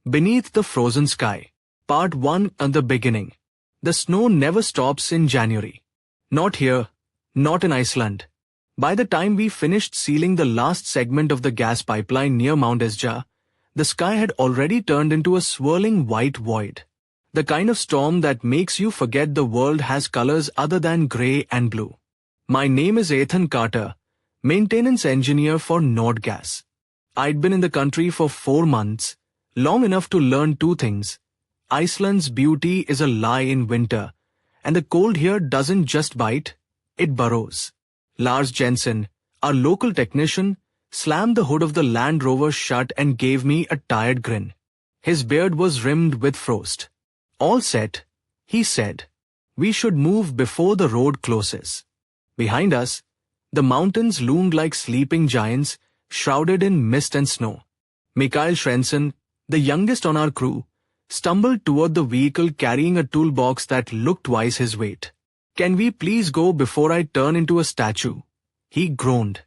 Beneath the Frozen Sky. Part 1 and the beginning. The snow never stops in January. Not here, not in Iceland. By the time we finished sealing the last segment of the gas pipeline near Mount Esja, the sky had already turned into a swirling white void. The kind of storm that makes you forget the world has colors other than grey and blue. My name is Ethan Carter, maintenance engineer for Nordgas. I'd been in the country for 4 months, long enough to learn 2 things. Iceland's beauty is a lie in winter, and the cold here doesn't just bite, it burrows. Lars Jensen, our local technician, slammed the hood of the Land Rover shut and gave me a tired grin. His beard was rimmed with frost. All set, he said. We should move before the road closes. Behind us, the mountains loomed like sleeping giants, shrouded in mist and snow. Mikael Svensson, the youngest on our crew, stumbled toward the vehicle carrying a toolbox that looked twice his weight. Can we please go before I turn into a statue? He groaned.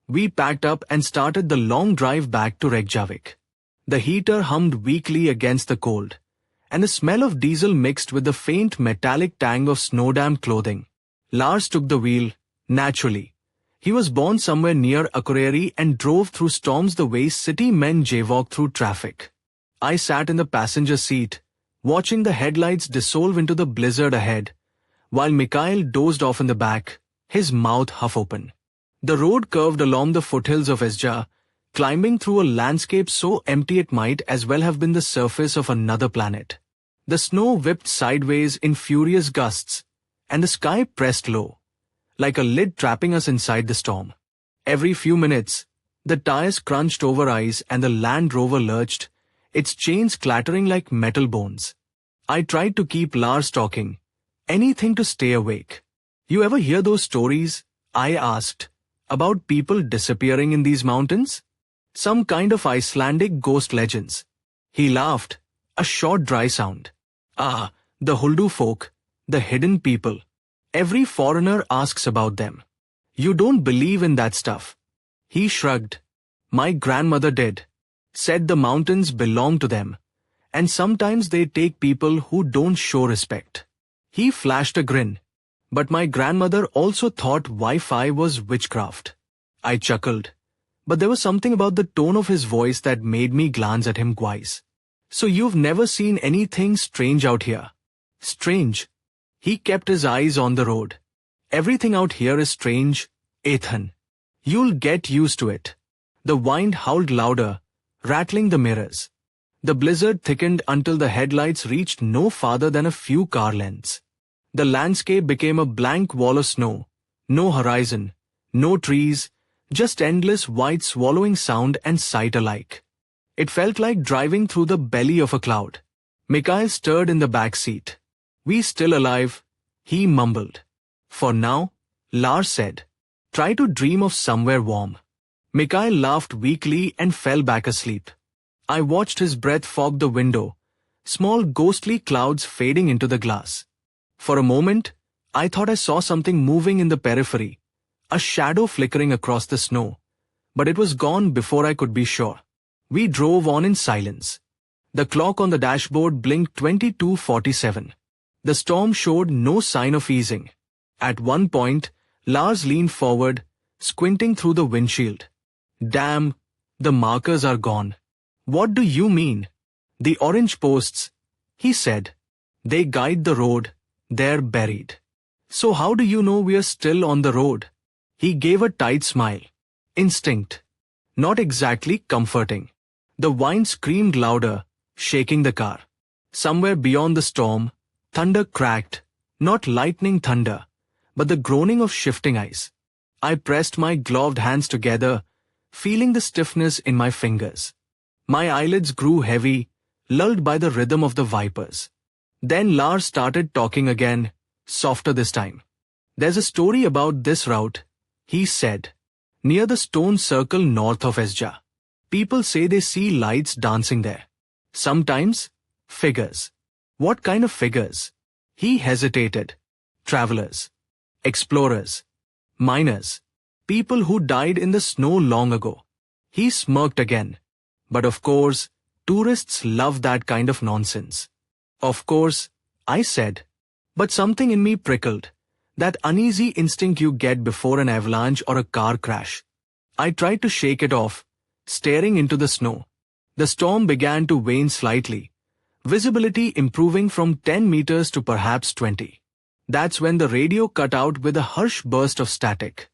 We packed up and started the long drive back to Reykjavik. The heater hummed weakly against the cold, and the smell of diesel mixed with the faint metallic tang of snow-damp clothing. Lars took the wheel, naturally. He was born somewhere near Akureyri and drove through storms the way city men jaywalk through traffic. I sat in the passenger seat, watching the headlights dissolve into the blizzard ahead, while Mikael dozed off in the back, his mouth half open. The road curved along the foothills of Esja, climbing through a landscape so empty it might as well have been the surface of another planet. The snow whipped sideways in furious gusts, and the sky pressed low, like a lid trapping us inside the storm. Every few minutes, the tires crunched over ice and the Land Rover lurched, its chains clattering like metal bones. I tried to keep Lars talking, anything to stay awake. You ever hear those stories, I asked, about people disappearing in these mountains? Some kind of Icelandic ghost legends. He laughed, a short dry sound. Ah, the Huldu folk, the hidden people. Every foreigner asks about them. You don't believe in that stuff. He shrugged. My grandmother did. Said the mountains belong to them, and sometimes they take people who don't show respect. He flashed a grin. But my grandmother also thought Wi-Fi was witchcraft. I chuckled. But there was something about the tone of his voice that made me glance at him twice. So you've never seen anything strange out here? Strange? He kept his eyes on the road. Everything out here is strange, Ethan. You'll get used to it. The wind howled louder, rattling the mirrors. The blizzard thickened until the headlights reached no farther than a few car lengths. The landscape became a blank wall of snow. No horizon, no trees, just endless white swallowing sound and sight alike. It felt like driving through the belly of a cloud. Mikael stirred in the back seat. We still alive, he mumbled. For now, Lars said. Try to dream of somewhere warm. Mikael laughed weakly and fell back asleep. I watched his breath fog the window, small ghostly clouds fading into the glass. For a moment, I thought I saw something moving in the periphery, a shadow flickering across the snow, but it was gone before I could be sure. We drove on in silence. The clock on the dashboard blinked 22:47. The storm showed no sign of easing. At one point, Lars leaned forward, squinting through the windshield. Damn, the markers are gone. What do you mean? The orange posts, he said. They guide the road. They're buried. So how do you know we're still on the road? He gave a tight smile. Instinct. Not exactly comforting. The wind screamed louder, shaking the car. Somewhere beyond the storm, thunder cracked, not lightning thunder, but the groaning of shifting ice. I pressed my gloved hands together, feeling the stiffness in my fingers. My eyelids grew heavy, lulled by the rhythm of the vipers. Then Lars started talking again, softer this time. There's a story about this route, he said. Near the stone circle north of Esja. People say they see lights dancing there. Sometimes, figures. What kind of figures? He hesitated. Travelers. Explorers. Miners. People who died in the snow long ago. He smirked again. But of course, Tourists love that kind of nonsense. Of course, I said. But something in me prickled. That uneasy instinct you get before an avalanche or a car crash. I tried to shake it off, staring into the snow. The storm began to wane slightly, visibility improving from 10 meters to perhaps 20. That's when the radio cut out with a harsh burst of static.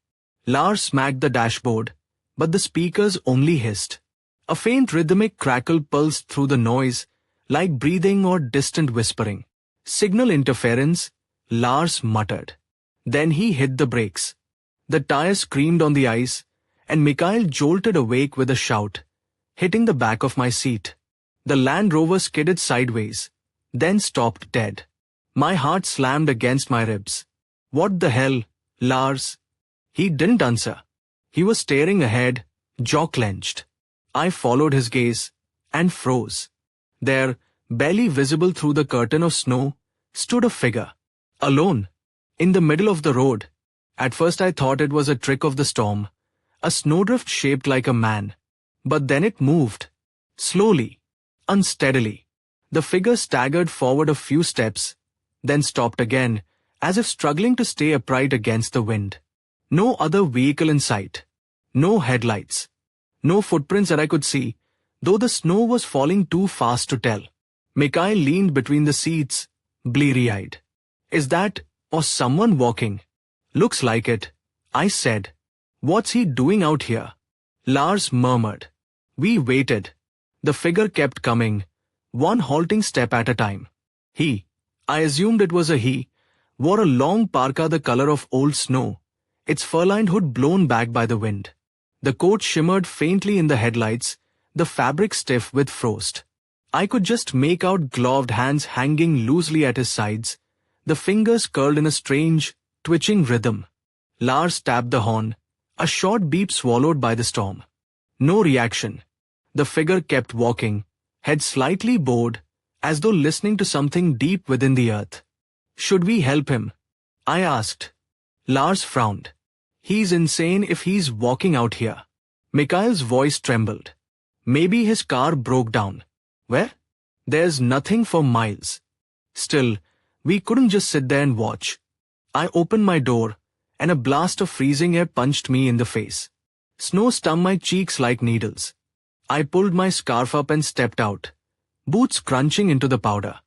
Lars smacked the dashboard, but the speakers only hissed. A faint rhythmic crackle pulsed through the noise, like breathing or distant whispering. Signal interference, Lars muttered. Then he hit the brakes. The tires screamed on the ice, and Mikhail jolted awake with a shout, hitting the back of my seat. The Land Rover skidded sideways, then stopped dead. My heart slammed against my ribs. What the hell, Lars? He didn't answer. He was staring ahead, jaw clenched. I followed his gaze, and froze. There, barely visible through the curtain of snow, stood a figure. Alone, in the middle of the road. At first I thought it was a trick of the storm, a snowdrift shaped like a man. But then it moved. Slowly, unsteadily. The figure staggered forward a few steps, then stopped again, as if struggling to stay upright against the wind. No other vehicle in sight. No headlights. No footprints that I could see, though the snow was falling too fast to tell. Mikhail leaned between the seats, bleary-eyed. Is that, or someone walking? Looks like it, I said. What's he doing out here? Lars murmured. We waited. The figure kept coming, one halting step at a time. He, I assumed it was a he, wore a long parka the color of old snow, its fur-lined hood blown back by the wind. The coat shimmered faintly in the headlights, the fabric stiff with frost. I could just make out gloved hands hanging loosely at his sides, the fingers curled in a strange, twitching rhythm. Lars tapped the horn, a short beep swallowed by the storm. No reaction. The figure kept walking, head slightly bowed, as though listening to something deep within the earth. Should we help him? I asked. Lars frowned. He's insane if he's walking out here. Mikhail's voice trembled. Maybe his car broke down. Where? There's nothing for miles. Still, we couldn't just sit there and watch. I opened my door, and a blast of freezing air punched me in the face. Snow stung my cheeks like needles. I pulled my scarf up and stepped out, boots crunching into the powder.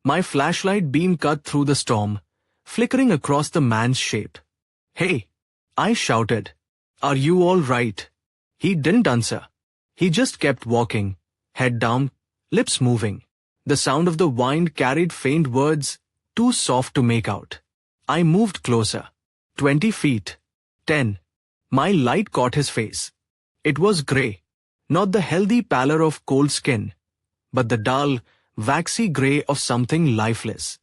My flashlight beam cut through the storm, flickering across the man's shape. Hey! I shouted. Are you all right? He didn't answer. He just kept walking, head down, lips moving. The sound of the wind carried faint words, too soft to make out. I moved closer. 20 feet. 10. My light caught his face. It was grey. Not the healthy pallor of cold skin, but the dull, waxy grey of something lifeless.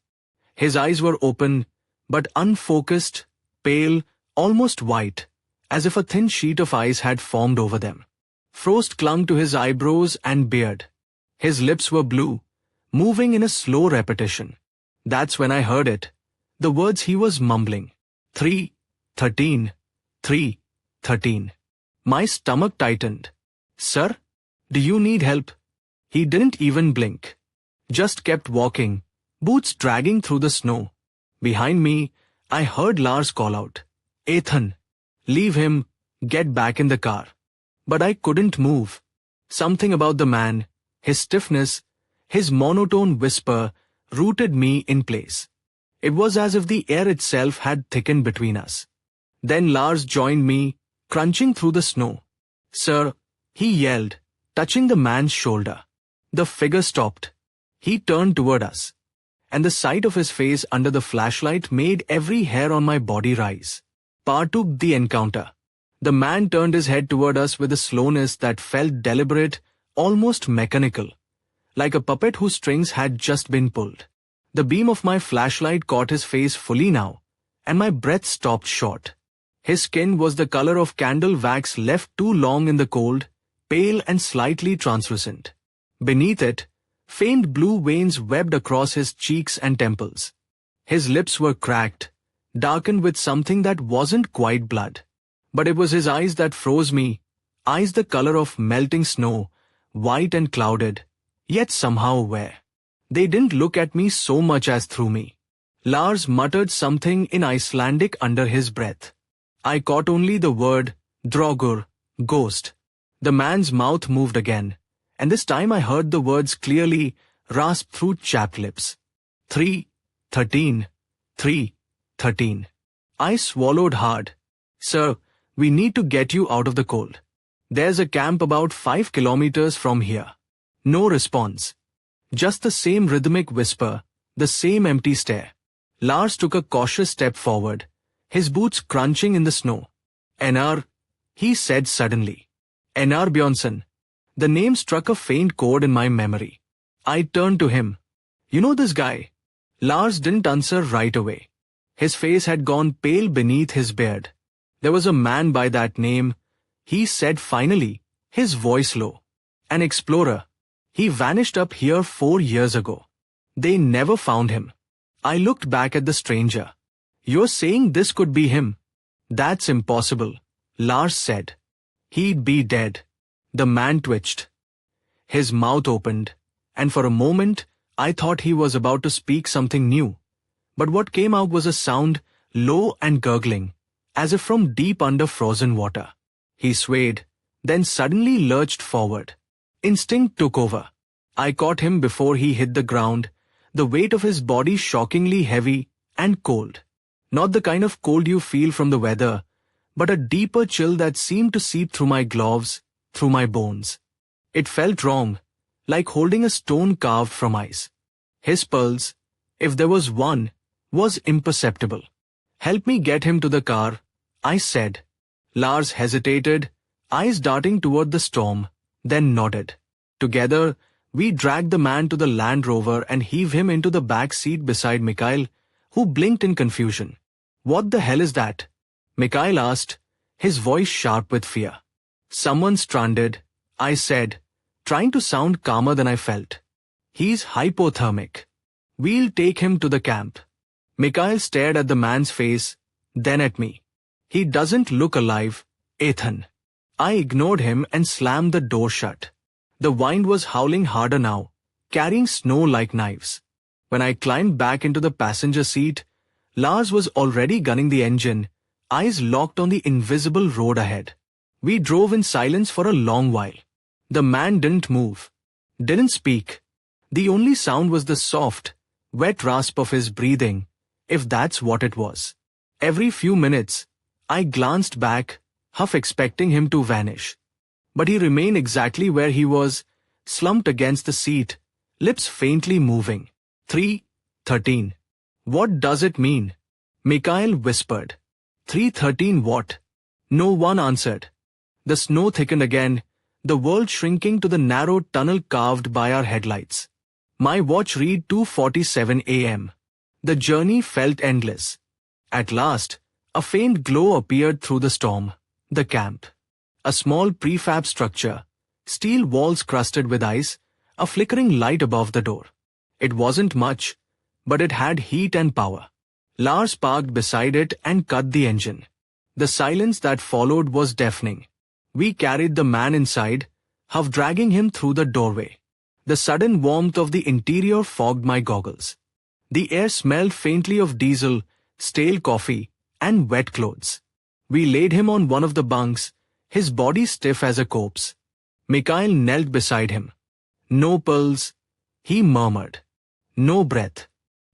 His eyes were open, but unfocused, pale, almost white, as if a thin sheet of ice had formed over them. Frost clung to his eyebrows and beard. His lips were blue, moving in a slow repetition. That's when I heard it. The words he was mumbling. 3, 13, 3, 13. My stomach tightened. Sir, do you need help? He didn't even blink. Just kept walking, boots dragging through the snow. Behind me, I heard Lars call out, Ethan, leave him, get back in the car. But I couldn't move. Something about the man, his stiffness, his monotone whisper, rooted me in place. It was as if the air itself had thickened between us. Then Lars joined me, crunching through the snow. Sir, he yelled, touching the man's shoulder. The figure stopped. He turned toward us, and the sight of his face under the flashlight made every hair on my body rise. Partook the encounter. The man turned his head toward us with a slowness that felt deliberate, almost mechanical, like a puppet whose strings had just been pulled. The beam of my flashlight caught his face fully now, and my breath stopped short. His skin was the color of candle wax left too long in the cold, pale and slightly translucent. Beneath it, faint blue veins webbed across his cheeks and temples. His lips were cracked, darkened with something that wasn't quite blood. But it was his eyes that froze me, eyes the color of melting snow, white and clouded, yet somehow aware. They didn't look at me so much as through me. Lars muttered something in Icelandic under his breath. I caught only the word, Drogur, ghost. The man's mouth moved again, and this time I heard the words clearly, rasped through chapped lips. 3:13. 3:13. I swallowed hard. Sir, we need to get you out of the cold. There's a camp about 5 kilometers from here. No response. Just the same rhythmic whisper, the same empty stare. Lars took a cautious step forward, his boots crunching in the snow. Einar, he said suddenly. Einar Bjornsson. The name struck a faint chord in my memory. I turned to him. You know this guy? Lars didn't answer right away. His face had gone pale beneath his beard. There was a man by that name, he said finally, his voice low. An explorer. He vanished up here 4 years ago. They never found him. I looked back at the stranger. You're saying this could be him? That's impossible, Lars said. He'd be dead. The man twitched. His mouth opened, and for a moment, I thought he was about to speak something new. But what came out was a sound, low and gurgling, as if from deep under frozen water. He swayed, then suddenly lurched forward. Instinct took over. I caught him before he hit the ground, the weight of his body shockingly heavy and cold. Not the kind of cold you feel from the weather, but a deeper chill that seemed to seep through my gloves, through my bones. It felt wrong, like holding a stone carved from ice. His pulse, if there was one, was imperceptible. Help me get him to the car, I said. Lars hesitated, eyes darting toward the storm, then nodded. Together, we dragged the man to the Land Rover and heaved him into the back seat beside Mikael, who blinked in confusion. What the hell is that? Mikael asked, his voice sharp with fear. Someone stranded, I said, trying to sound calmer than I felt. He's hypothermic. We'll take him to the camp. Mikael stared at the man's face, then at me. He doesn't look alive, Ethan. I ignored him and slammed the door shut. The wind was howling harder now, carrying snow like knives. When I climbed back into the passenger seat, Lars was already gunning the engine, eyes locked on the invisible road ahead. We drove in silence for a long while. The man didn't move, didn't speak. The only sound was the soft, wet rasp of his breathing, if that's what it was. Every few minutes, I glanced back, half expecting him to vanish. But he remained exactly where he was, slumped against the seat, lips faintly moving. 3:13. What does it mean? Mikael whispered. 3:13 what? No one answered. The snow thickened again, the world shrinking to the narrow tunnel carved by our headlights. My watch read 2:47 a.m. The journey felt endless. At last, a faint glow appeared through the storm. The camp. A small prefab structure, steel walls crusted with ice, a flickering light above the door. It wasn't much, but it had heat and power. Lars parked beside it and cut the engine. The silence that followed was deafening. We carried the man inside, half dragging him through the doorway. The sudden warmth of the interior fogged my goggles. The air smelled faintly of diesel, stale coffee, and wet clothes. We laid him on one of the bunks, his body stiff as a corpse. Mikael knelt beside him. No pulse, he murmured. No breath.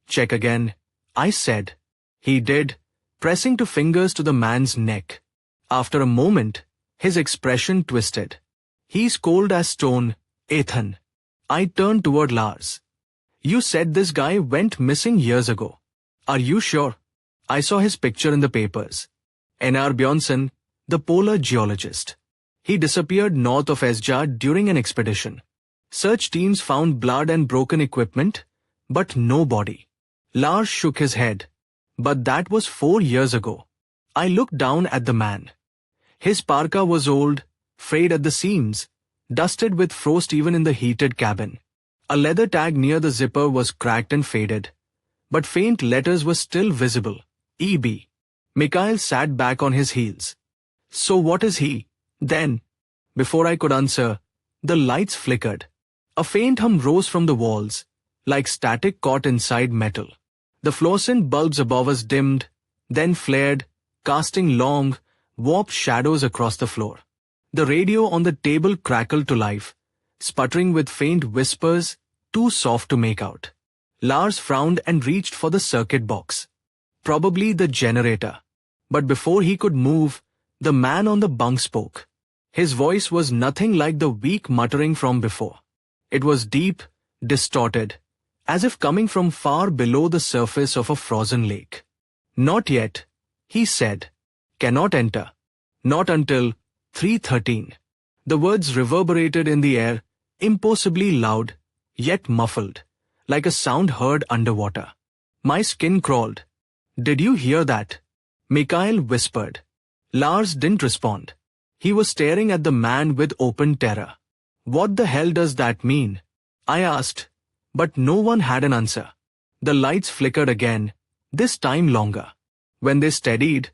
Check again, I said. He did, pressing two fingers to the man's neck. After a moment, his expression twisted. He's cold as stone, Ethan. I turned toward Lars. You said this guy went missing years ago. Are you sure? I saw his picture in the papers. Einar Bjornsson, the polar geologist. He disappeared north of Esja during an expedition. Search teams found blood and broken equipment, but no body. Lars shook his head. But that was 4 years ago. I looked down at the man. His parka was old, frayed at the seams, dusted with frost even in the heated cabin. A leather tag near the zipper was cracked and faded, but faint letters were still visible. EB. Mikael sat back on his heels. So what is he, then? Before I could answer, the lights flickered. A faint hum rose from the walls, like static caught inside metal. The fluorescent bulbs above us dimmed, then flared, casting long, warped shadows across the floor. The radio on the table crackled to life, sputtering with faint whispers, too soft to make out. Lars frowned and reached for the circuit box. Probably the generator. But before he could move, the man on the bunk spoke. His voice was nothing like the weak muttering from before. It was deep, distorted, as if coming from far below the surface of a frozen lake. Not yet, he said. Cannot enter. Not until 3:13. The words reverberated in the air, impossibly loud, yet muffled, like a sound heard underwater. My skin crawled. Did you hear that? Mikhail whispered. Lars didn't respond. He was staring at the man with open terror. What the hell does that mean? I asked, but no one had an answer. The lights flickered again, this time longer. When they steadied,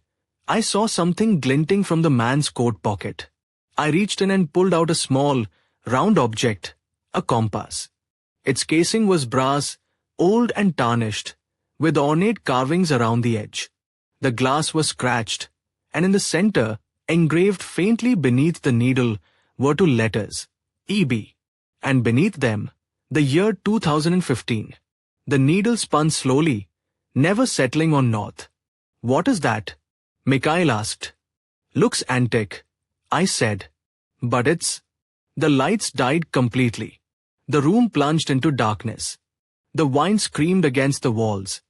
I saw something glinting from the man's coat pocket. I reached in and pulled out a small, round object, a compass. Its casing was brass, old and tarnished, with ornate carvings around the edge. The glass was scratched, and in the center, engraved faintly beneath the needle, were two letters, EB, and beneath them, the year 2015. The needle spun slowly, never settling on north. What is that? Mikhail asked. Looks antique, I said. But it's... The lights died completely. The room plunged into darkness. The wine screamed against the walls,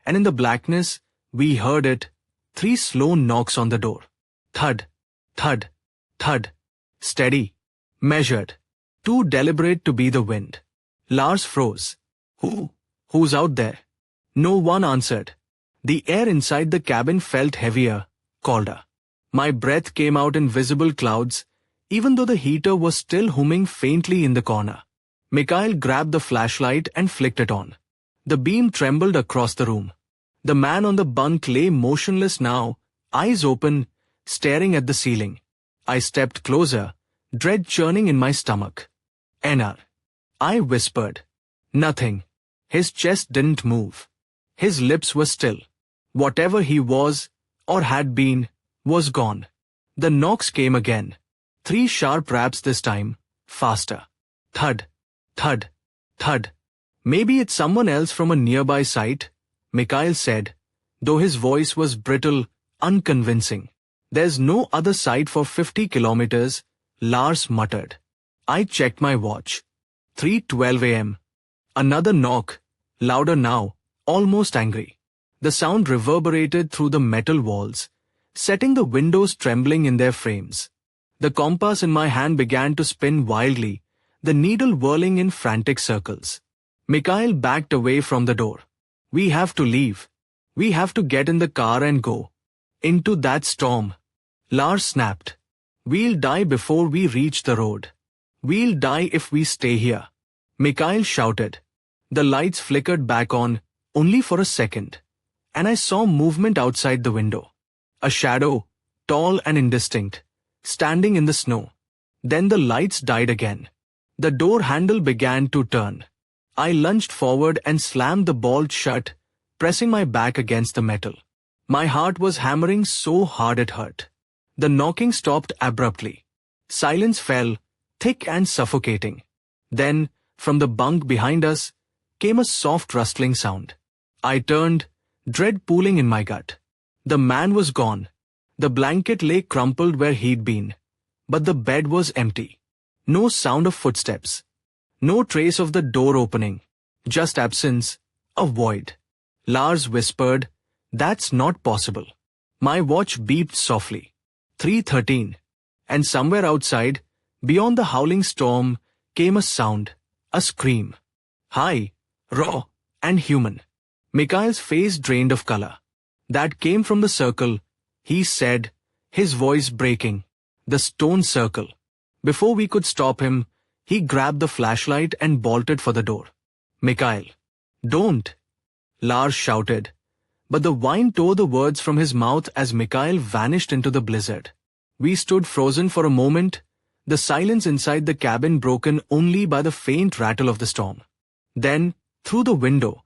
and in the blackness, we heard it, 3 slow knocks on the door. Thud, thud, thud. Steady, measured, too deliberate to be the wind. Lars froze. Who's out there? No one answered. The air inside the cabin felt heavier, colder. My breath came out in visible clouds, even though the heater was still humming faintly in the corner. Mikhail grabbed the flashlight and flicked it on. The beam trembled across the room. The man on the bunk lay motionless now, eyes open, staring at the ceiling. I stepped closer, dread churning in my stomach. Einar. I whispered. Nothing. His chest didn't move. His lips were still. Whatever he was, or had been, was gone. The knocks came again. 3 sharp raps this time, faster. Thud, thud, thud. Maybe it's someone else from a nearby site, Mikhail said, though his voice was brittle, unconvincing. There's no other site for 50 kilometers, Lars muttered. I checked my watch. 3:12 a.m. Another knock, louder now, almost angry. The sound reverberated through the metal walls, setting the windows trembling in their frames. The compass in my hand began to spin wildly, the needle whirling in frantic circles. Mikhail backed away from the door. We have to leave. We have to get in the car and go. Into that storm. Lars snapped. We'll die before we reach the road. We'll die if we stay here. Mikhail shouted. The lights flickered back on, only for a second, and I saw movement outside the window. A shadow, tall and indistinct, standing in the snow. Then the lights died again. The door handle began to turn. I lunged forward and slammed the bolt shut, pressing my back against the metal. My heart was hammering so hard it hurt. The knocking stopped abruptly. Silence fell, thick and suffocating. Then, from the bunk behind us, came a soft rustling sound. I turned, dread pooling in my gut. The man was gone. The blanket lay crumpled where he'd been. But the bed was empty. No sound of footsteps. No trace of the door opening. Just absence, a void. Lars whispered, That's not possible. My watch beeped softly. 3:13. And somewhere outside, beyond the howling storm, came a sound, a scream. High, raw, and human. Mikhail's face drained of color. That came from the circle, he said, his voice breaking. The stone circle. Before we could stop him, he grabbed the flashlight and bolted for the door. Mikhail. Don't! Lars shouted. But the wine tore the words from his mouth as Mikhail vanished into the blizzard. We stood frozen for a moment, the silence inside the cabin broken only by the faint rattle of the storm. Then, through the window,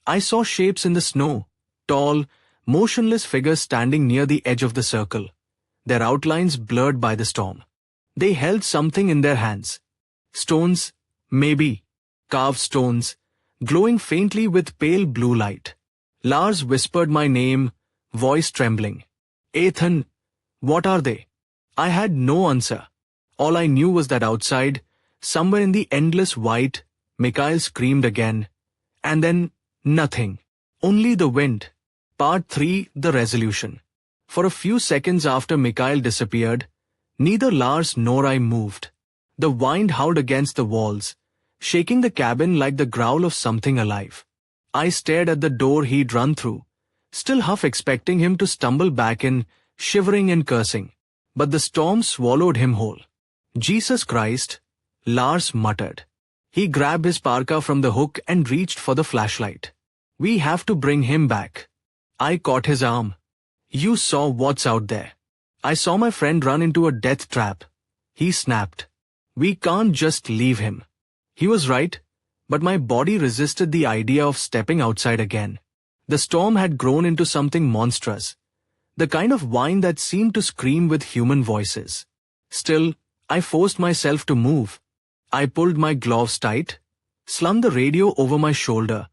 I saw shapes in the snow, tall, motionless figures standing near the edge of the circle, their outlines blurred by the storm. They held something in their hands. Stones, maybe, carved stones, glowing faintly with pale blue light. Lars whispered my name, voice trembling. Ethan, what are they? I had no answer. All I knew was that outside, somewhere in the endless white, Mikhail screamed again. And then, nothing. Only the wind. Part 3, the resolution. For a few seconds after Mikhail disappeared, neither Lars nor I moved. The wind howled against the walls, shaking the cabin like the growl of something alive. I stared at the door he'd run through, still half expecting him to stumble back in, shivering and cursing. But the storm swallowed him whole. Jesus Christ, Lars muttered. He grabbed his parka from the hook and reached for the flashlight. We have to bring him back. I caught his arm. You saw what's out there. I saw my friend run into a death trap. He snapped. We can't just leave him. He was right, but my body resisted the idea of stepping outside again. The storm had grown into something monstrous, the kind of whine that seemed to scream with human voices. Still, I forced myself to move. I pulled my gloves tight, slung the radio over my shoulder,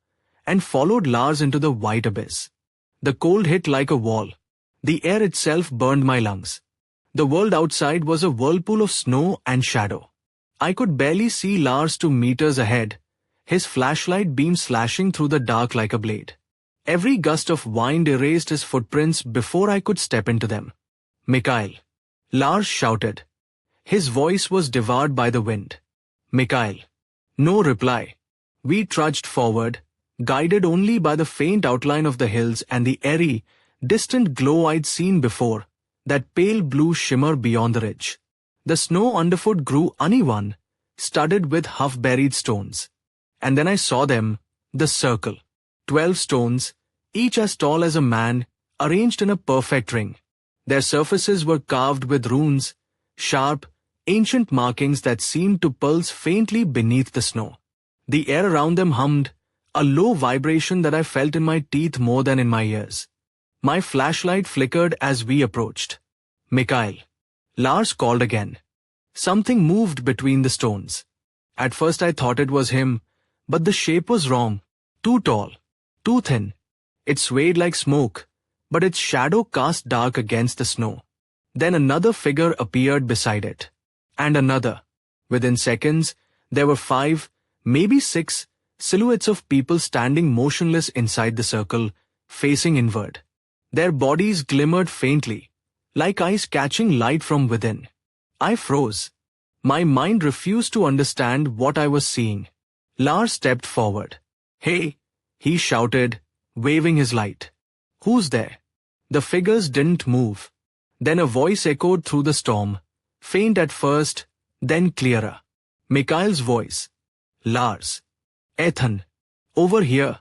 and followed Lars into the white abyss. The cold hit like a wall. The air itself burned my lungs. The world outside was a whirlpool of snow and shadow. I could barely see Lars 2 meters ahead, his flashlight beam slashing through the dark like a blade. Every gust of wind erased his footprints before I could step into them. Mikhail. Lars shouted. His voice was devoured by the wind. Mikhail. No reply. We trudged forward, guided only by the faint outline of the hills and the eerie, distant glow I'd seen before, that pale blue shimmer beyond the ridge. The snow underfoot grew uneven, studded with half-buried stones. And then I saw them, the circle. 12 stones, each as tall as a man, arranged in a perfect ring. Their surfaces were carved with runes, sharp, ancient markings that seemed to pulse faintly beneath the snow. The air around them hummed, a low vibration that I felt in my teeth more than in my ears. My flashlight flickered as we approached. Mikhail. Lars called again. Something moved between the stones. At first I thought it was him, but the shape was wrong. Too tall. Too thin. It swayed like smoke, but its shadow cast dark against the snow. Then another figure appeared beside it. And another. Within seconds, there were 5, maybe 6, silhouettes of people standing motionless inside the circle, facing inward. Their bodies glimmered faintly, like eyes catching light from within. I froze. My mind refused to understand what I was seeing. Lars stepped forward. Hey, he shouted, waving his light. Who's there? The figures didn't move. Then a voice echoed through the storm, faint at first, then clearer. Mikhail's voice. Lars. Ethan. Over here.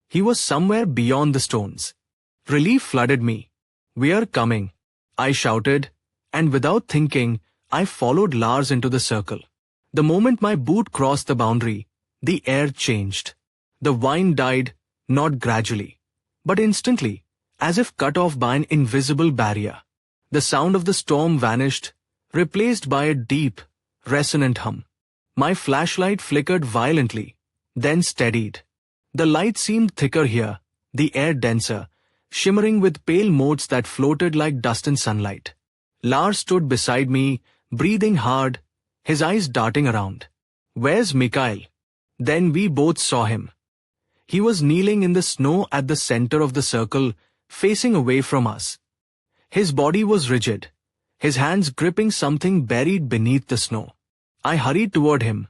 He was somewhere beyond the stones. Relief flooded me. We're coming, I shouted, and without thinking, I followed Lars into the circle. The moment my boot crossed the boundary, the air changed. The wind died, not gradually, but instantly, as if cut off by an invisible barrier. The sound of the storm vanished, replaced by a deep, resonant hum. My flashlight flickered violently, then steadied. The light seemed thicker here, the air denser, shimmering with pale motes that floated like dust in sunlight. Lars stood beside me, breathing hard, his eyes darting around. Where's Mikhail? Then we both saw him. He was kneeling in the snow at the center of the circle, facing away from us. His body was rigid, his hands gripping something buried beneath the snow. I hurried toward him,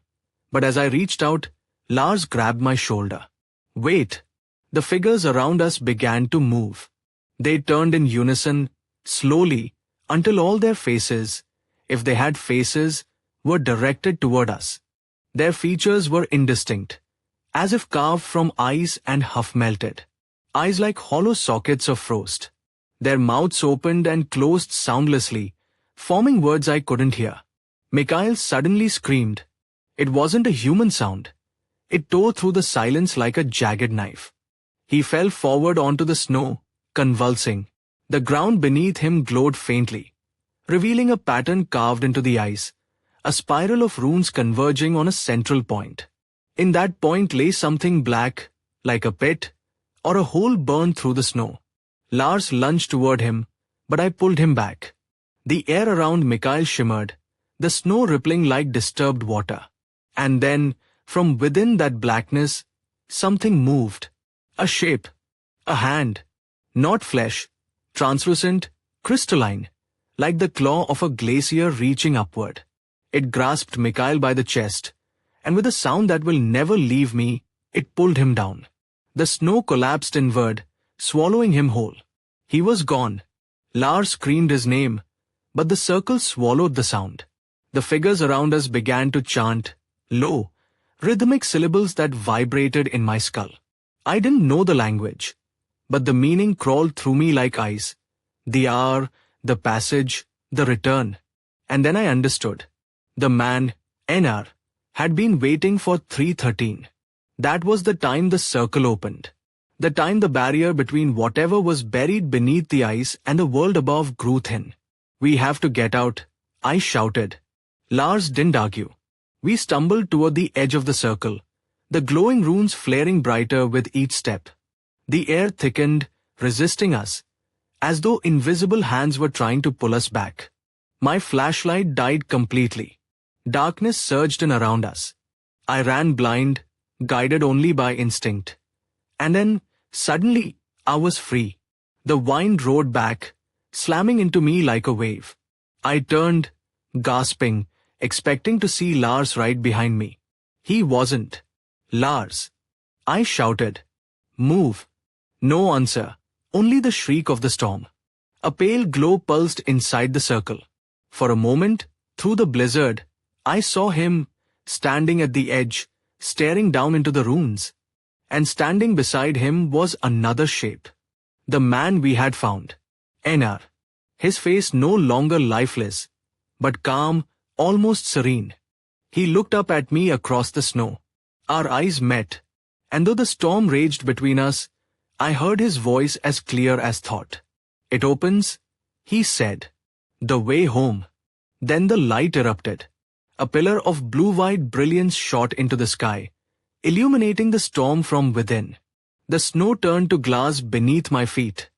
but as I reached out, Lars grabbed my shoulder. Wait! The figures around us began to move. They turned in unison, slowly, until all their faces, if they had faces, were directed toward us. Their features were indistinct, as if carved from ice and half-melted. Eyes like hollow sockets of frost. Their mouths opened and closed soundlessly, forming words I couldn't hear. Mikhail suddenly screamed. It wasn't a human sound. It tore through the silence like a jagged knife. He fell forward onto the snow, convulsing. The ground beneath him glowed faintly, revealing a pattern carved into the ice, a spiral of runes converging on a central point. In that point lay something black, like a pit, or a hole burned through the snow. Lars lunged toward him, but I pulled him back. The air around Mikhail shimmered, the snow rippling like disturbed water. And then, from within that blackness, something moved. A shape. A hand. Not flesh. Translucent, crystalline, like the claw of a glacier reaching upward. It grasped Mikhail by the chest, and with a sound that will never leave me, it pulled him down. The snow collapsed inward, swallowing him whole. He was gone. Lars screamed his name, but the circle swallowed the sound. The figures around us began to chant, low, rhythmic syllables that vibrated in my skull. I didn't know the language, but the meaning crawled through me like ice. The hour, the passage, the return. And then I understood. The man, Einar, had been waiting for 3:13. That was the time the circle opened. The time the barrier between whatever was buried beneath the ice and the world above grew thin. We have to get out, I shouted. Lars didn't argue. We stumbled toward the edge of the circle, the glowing runes flaring brighter with each step. The air thickened, resisting us, as though invisible hands were trying to pull us back. My flashlight died completely. Darkness surged in around us. I ran blind, guided only by instinct. And then, suddenly, I was free. The wind roared back, slamming into me like a wave. I turned, gasping, expecting to see Lars right behind me. He wasn't. Lars. I shouted. Move. No answer, only the shriek of the storm. A pale glow pulsed inside the circle. For a moment, through the blizzard, I saw him, standing at the edge, staring down into the ruins. And standing beside him was another shape. The man we had found. Einar. His face no longer lifeless, but calm, almost serene. He looked up at me across the snow. Our eyes met, and though the storm raged between us, I heard his voice as clear as thought. It opens, he said. The way home. Then the light erupted. A pillar of blue-white brilliance shot into the sky, illuminating the storm from within. The snow turned to glass beneath my feet.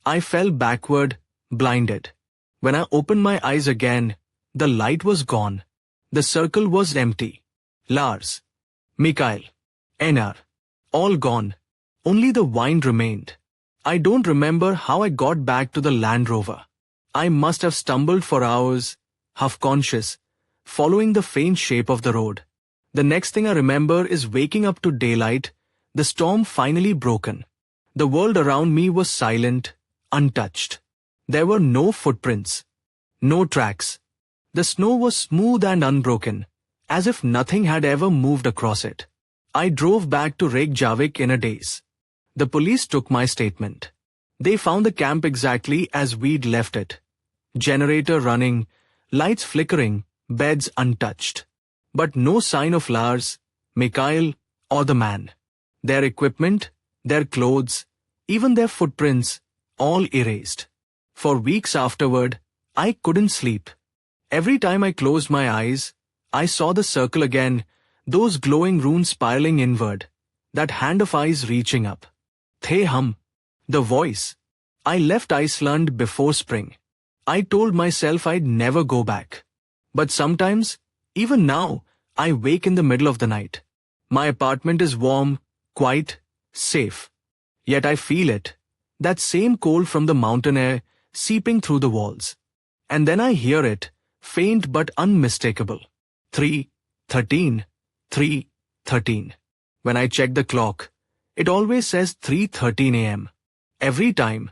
I fell backward, blinded. When I opened my eyes again, the light was gone. The circle was empty. Lars, Mikhail, Einar, all gone. Only the wind remained. I don't remember how I got back to the Land Rover. I must have stumbled for hours, half conscious, following the faint shape of the road. The next thing I remember is waking up to daylight, the storm finally broken. The world around me was silent, untouched. There were no footprints, no tracks. The snow was smooth and unbroken, as if nothing had ever moved across it. I drove back to Reykjavik in a daze. The police took my statement. They found the camp exactly as we'd left it. Generator running, lights flickering, beds untouched. But no sign of Lars, Mikhail, or the man. Their equipment, their clothes, even their footprints, all erased. For weeks afterward, I couldn't sleep. Every time I closed my eyes, I saw the circle again, those glowing runes spiraling inward, that hand of eyes reaching up. The hum. The voice. I left Iceland before spring. I told myself I'd never go back. But sometimes, even now, I wake in the middle of the night. My apartment is warm, quiet, safe. Yet I feel it. That same cold from the mountain air seeping through the walls. And then I hear it, faint but unmistakable. 3:13, 3:13. When I check the clock, it always says 3:13 a.m. Every time.